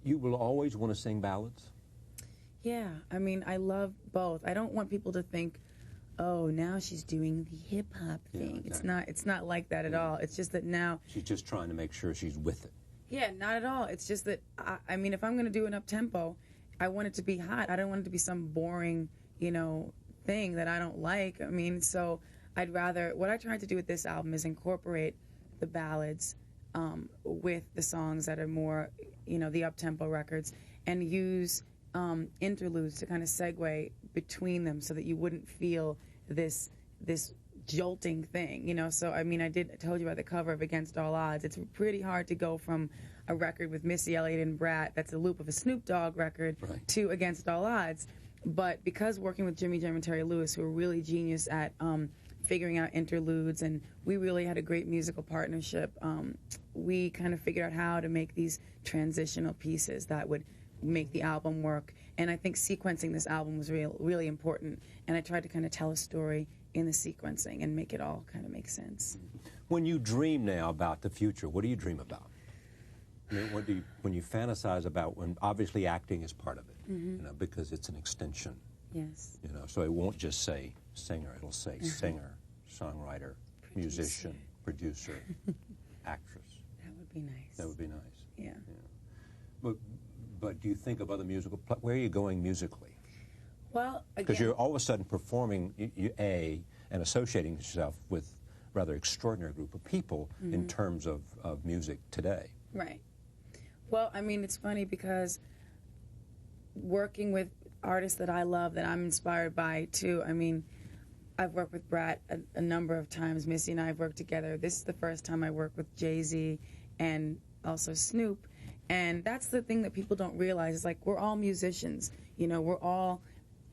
you will always want to sing ballads? Yeah, I mean, I love both. I don't want people to think, oh, now she's doing the hip-hop thing. Yeah, exactly. It's not like that at all. It's just that now... She's just trying to make sure she's with it. Yeah, not at all. It's just that, I mean, if I'm going to do an up-tempo, I want it to be hot. I don't want it to be some boring, you know, thing that I don't like. I mean, so I'd rather... What I tried to do with this album is incorporate the ballads with the songs that are more, you know, the up-tempo records, and use interludes to kind of segue between them so that you wouldn't feel this jolting thing, you know. So I mean, I told you about the cover of Against All Odds. It's pretty hard to go from a record with Missy Elliott and Brat that's a loop of a Snoop Dogg record to Against All Odds. But because working with Jimmy Jam and Terry Lewis, who are really genius at figuring out interludes, and we really had a great musical partnership, we kind of figured out how to make these transitional pieces that would make the album work. And I think sequencing this album was really important, and I tried to kind of tell a story in the sequencing and make it all kind of make sense. When you dream now about the future, what do you dream about? I mean, when you fantasize about, when obviously acting is part of it, you know, because it's an extension. Yes. You know, so it won't just say singer, it'll say singer, songwriter, musician, producer, actress. That would be nice. That would be nice. Yeah. But do you think of other musical, where are you going musically? Well, because you're all of a sudden performing, and associating yourself with a rather extraordinary group of people in terms of music today. Right. Well, I mean, it's funny because working with artists that I love, that I'm inspired by, too. I mean, I've worked with Brat a number of times. Missy and I have worked together. This is the first time I work with Jay-Z and also Snoop. And that's the thing that people don't realize. Is like, we're all musicians. You know, we're all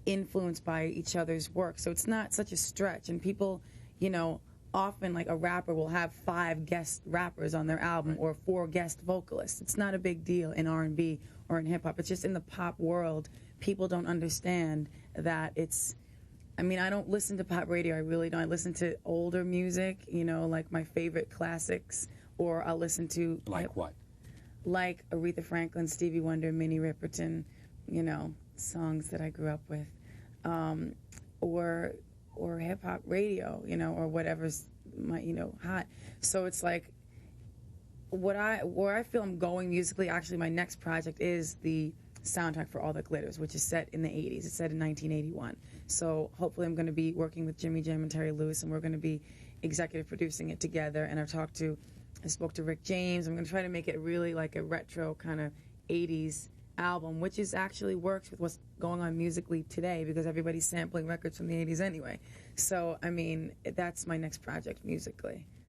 influenced by each other's work. So it's not such a stretch. And people, you know, often, like, a rapper will have 5 guest rappers on their album or 4 guest vocalists. It's not a big deal in R&B or in hip-hop. It's just in the pop world, people don't understand that it's... I mean, I don't listen to pop radio. I really don't. I listen to older music, you know, like my favorite classics, or I'll listen to... Like what? Like Aretha Franklin, Stevie Wonder, Minnie Riperton, you know, songs that I grew up with, or hip hop radio, you know, or whatever's hot. So it's like where I feel I'm going musically. Actually, my next project is the soundtrack for All That Glitters, which is set in the 80s. It's set in 1981. So hopefully I'm going to be working with Jimmy Jam and Terry Lewis, and we're going to be executive producing it together. And I spoke to Rick James. I'm going to try to make it really like a retro kind of 80s album, which is actually works with what's going on musically today, because everybody's sampling records from the 80s anyway. So, I mean, that's my next project musically.